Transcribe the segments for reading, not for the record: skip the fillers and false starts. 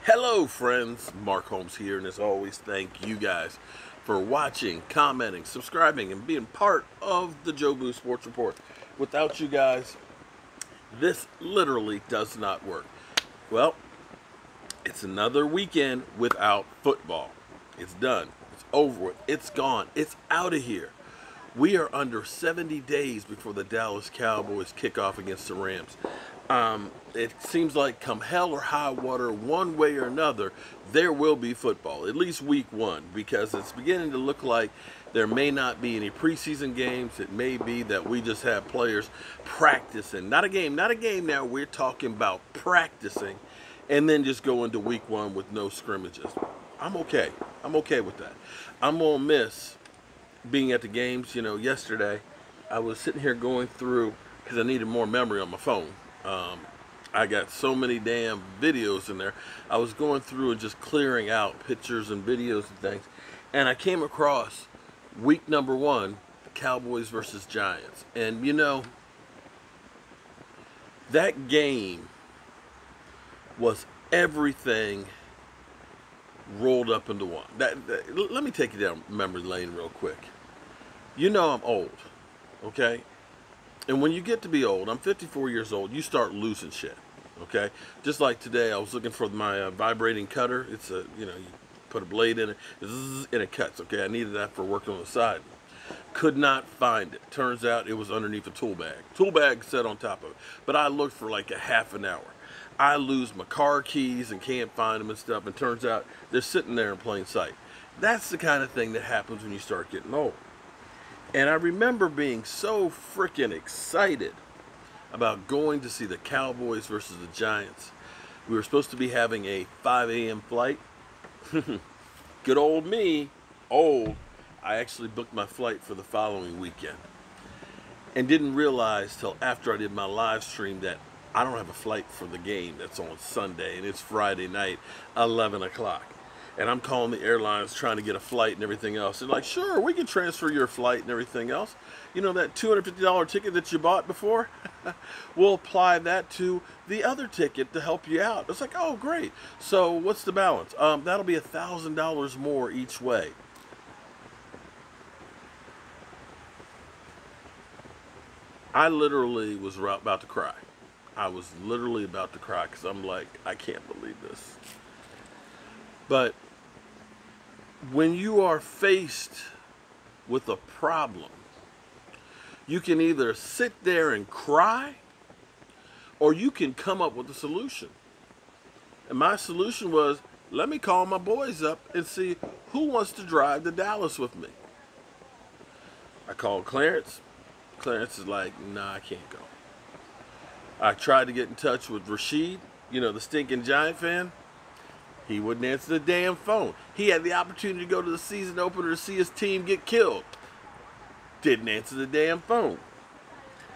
Hello friends, Mark Holmes here, and as always, thank you guys for watching, commenting, subscribing, and being part of the Jobu Sports Report. Without you guys, this literally does not work. Well, it's another weekend without football. It's done. It's over with. It's gone. It's out of here. We are under 70 days before the Dallas Cowboys kick off against the Rams. It seems like come hell or high water, one way or another, there will be football, at least week one, because it's beginning to look like there may not be any preseason games. It may be that we just have players practicing. Not a game now. We're talking about practicing and then just go into week one with no scrimmages. I'm okay. I'm okay with that. I'm going to miss being at the games. Yesterday I was sitting here going through because I needed more memory on my phone. I got so many damn videos in there. I was going through and just clearing out pictures and videos and things, and I came across week number one, Cowboys versus Giants. And that game was everything rolled up into one. Let me take you down memory lane real quick. I'm old, okay? And when you get to be old, I'm 54 years old, you start losing shit, okay? Just like today, I was looking for my vibrating cutter. It's you put a blade in it, and it cuts, okay? I needed that for working on the side. Could not find it. Turns out it was underneath a tool bag. Tool bag set on top of it. But I looked for like a half an hour. I lose my car keys and can't find them and stuff, and turns out they're sitting there in plain sight. That's the kind of thing that happens when you start getting old. And I remember being so freaking excited about going to see the Cowboys versus the Giants. We were supposed to be having a 5 a.m. flight. Good old me, old. I actually booked my flight for the following weekend and didn't realize till after I did my live stream that I don't have a flight for the game that's on Sunday, and it's Friday night, 11 o'clock. And I'm calling the airlines trying to get a flight and everything else. They're like, sure, we can transfer your flight and everything else. That $250 ticket that you bought before, we'll apply that to the other ticket to help you out. It's like, oh, great. So what's the balance? That'll be $1,000 more each way. I literally was about to cry. I was literally about to cry because I'm like, I can't believe this. But when you are faced with a problem, you can either sit there and cry, or you can come up with a solution. And my solution was, let me call my boys up and see who wants to drive to Dallas with me. I called Clarence. Clarence is like, nah, I can't go. I tried to get in touch with Rashid, the stinking Giant fan. He wouldn't answer the damn phone. He had the opportunity to go to the season opener to see his team get killed. Didn't answer the damn phone.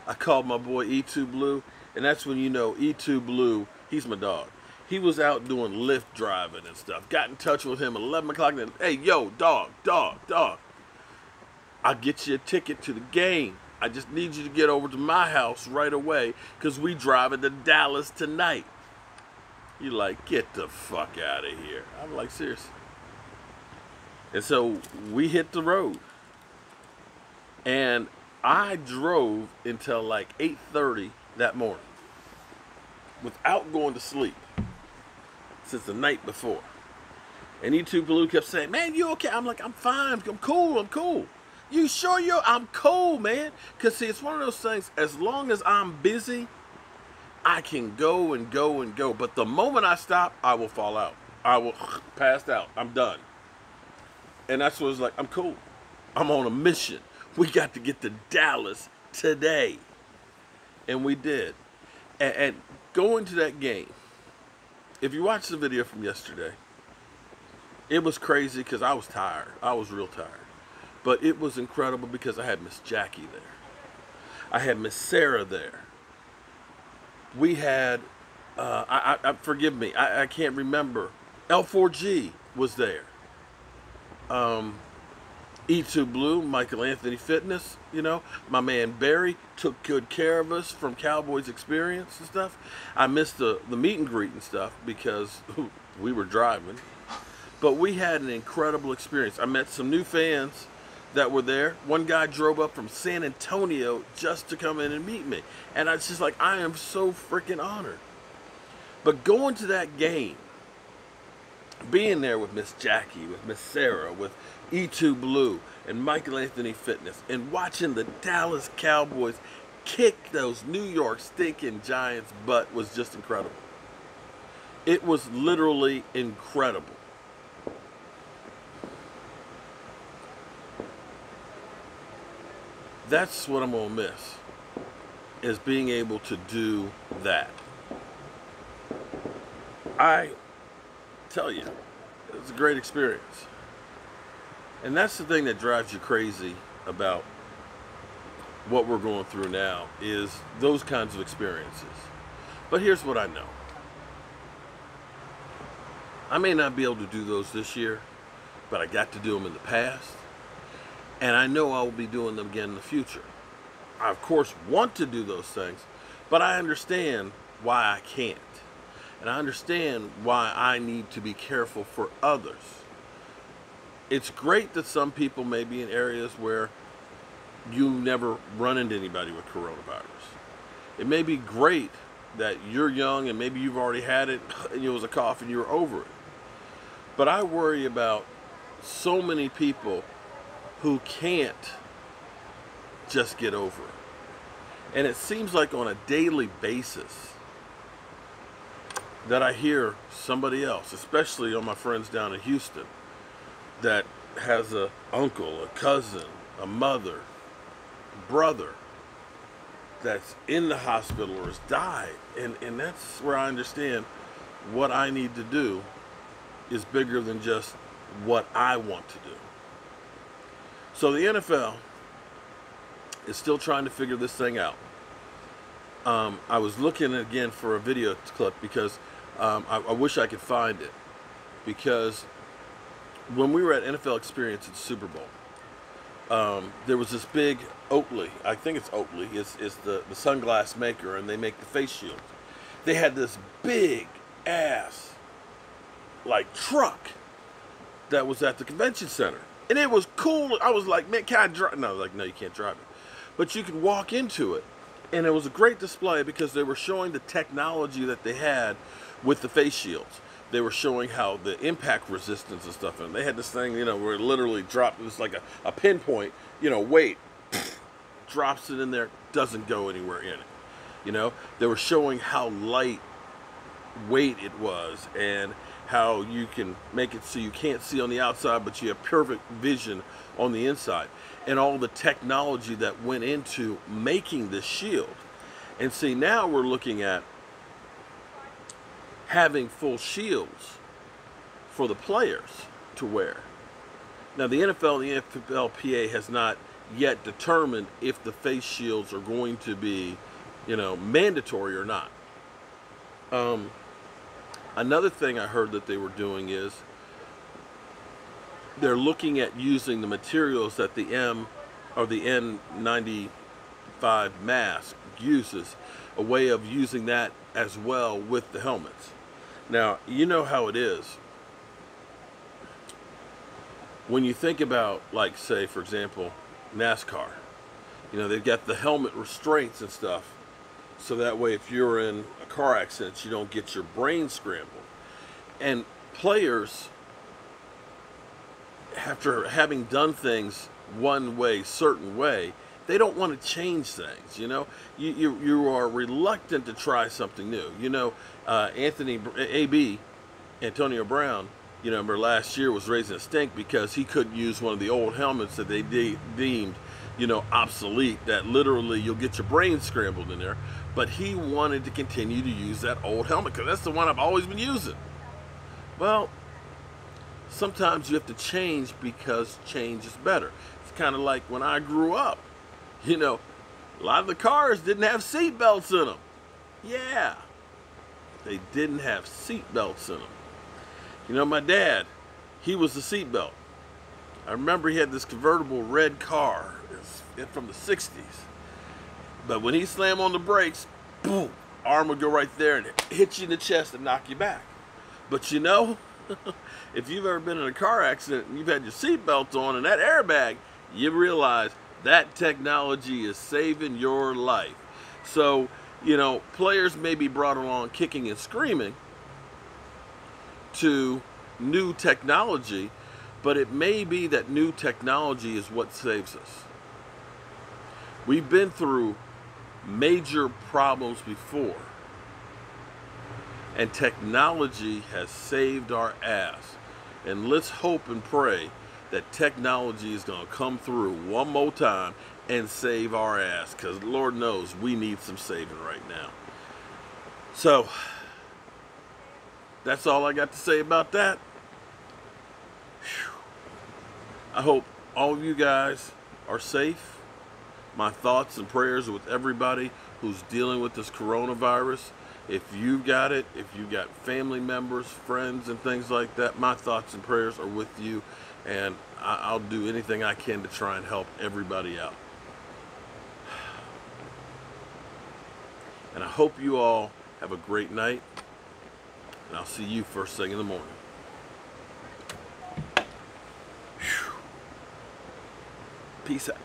I called my boy E2 Blue, and that's when E2 Blue, he's my dog. He was out doing Lyft driving and stuff. Got in touch with him at 11 o'clock and then, hey, yo, dog. I'll get you a ticket to the game. I just need you to get over to my house right away because we driving to Dallas tonight. You're like, get the fuck out of here. I'm like, seriously. And so we hit the road. And I drove until like 8:30 that morning without going to sleep since the night before. And E2 Blue kept saying, man, you okay? I'm like, I'm fine. I'm cool. You sure I'm cool, man? Because, see, it's one of those things, as long as I'm busy, I can go and go and go. But the moment I stop, I will fall out. I will pass out. I'm done. And that's what it's like. I'm cool. I'm on a mission. We got to get to Dallas today. And we did. And going to that game, if you watch the video from yesterday, it was crazy because I was tired. I was real tired. But it was incredible because I had Miss Jackie there. I had Miss Sarah there. We had, forgive me, I can't remember. L4G was there. E2 Blue, Michael Anthony Fitness, my man Barry took good care of us from Cowboys Experience and stuff. I missed the meet and greet and stuff because We were driving, but we had an incredible experience. I met some new fans that were there. One guy drove up from San Antonio just to come in and meet me. And I was just like, I am so freaking honored. But going to that game, being there with Miss Jackie, with Miss Sarah, with E2 Blue, and Michael Anthony Fitness, and watching the Dallas Cowboys kick those New York stinking Giants' butt was just incredible. It was literally incredible. That's what I'm going to miss, is being able to do that. I tell you, it was a great experience. And that's the thing that drives you crazy about what we're going through now, is those kinds of experiences. But here's what I know. I may not be able to do those this year, but I got to do them in the past. And I know I will be doing them again in the future. I, of course, want to do those things, but I understand why I can't. And I understand why I need to be careful for others. It's great that some people may be in areas where you never run into anybody with coronavirus. It may be great that you're young and maybe you've already had it and it was a cough and you're over it. But I worry about so many people who can't just get over it. And it seems like on a daily basis that I hear somebody else, especially on my friends down in Houston, that has a uncle, a cousin, a mother, brother that's in the hospital or has died. And that's where I understand what I need to do is bigger than just what I want to do. So the NFL is still trying to figure this thing out. I was looking again for a video clip because I wish I could find it. Because when we were at NFL Experience at the Super Bowl, there was this big Oakley, I think it's Oakley, it's the sunglass maker, and they make the face shields. They had this big ass like truck that was at the convention center. And it was cool. I was like, man, can I drive? And I was like, no, you can't drive it. But you could walk into it. And it was a great display because they were showing the technology that they had with the face shields. They were showing how the impact resistance and stuff. And they had this thing, where it literally dropped. It was like a pinpoint, weight. Drops it in there, doesn't go anywhere in it. They were showing how light weight it was and how you can make it so you can't see on the outside, but you have perfect vision on the inside, and all the technology that went into making this shield. And see, now we're looking at having full shields for the players to wear. Now the NFL and the NFLPA has not yet determined if the face shields are going to be, mandatory or not. Another thing I heard that they were doing is they're looking at using the materials that the N95 mask uses, a way of using that as well with the helmets. Now, you know how it is. When you think about, like, say, for example, NASCAR, they've got the helmet restraints and stuff. So that way, if you're in a car accident, you don't get your brain scrambled. And players, after having done things one way, certain way, they don't want to change things. You are reluctant to try something new. Antonio Brown, remember last year was raising a stink because he couldn't use one of the old helmets that they deemed, obsolete, that literally you'll get your brain scrambled in there. But he wanted to continue to use that old helmet because that's the one I've always been using. Well, sometimes you have to change because change is better. It's kind of like when I grew up, a lot of the cars didn't have seat belts in them. Yeah, they didn't have seat belts in them. My dad, he was the seat belt. I remember he had this convertible red car from the 60s. But when he slammed on the brakes, boom, arm would go right there and hit you in the chest and knock you back. But you know, if you've ever been in a car accident and you've had your seatbelt on and that airbag, you realize that technology is saving your life. So, you know, players may be brought along kicking and screaming to new technology, but it may be that new technology is what saves us. We've been through major problems before, and technology has saved our ass. And let's hope and pray that technology is going to come through one more time and save our ass, because Lord knows we need some saving right now. So that's all I got to say about that. Whew. I hope all of you guys are safe. My thoughts and prayers are with everybody who's dealing with this coronavirus. If you got it, if you got family members, friends, and things like that, my thoughts and prayers are with you, and I'll do anything I can to try and help everybody out. And I hope you all have a great night, and I'll see you first thing in the morning. Whew. Peace out.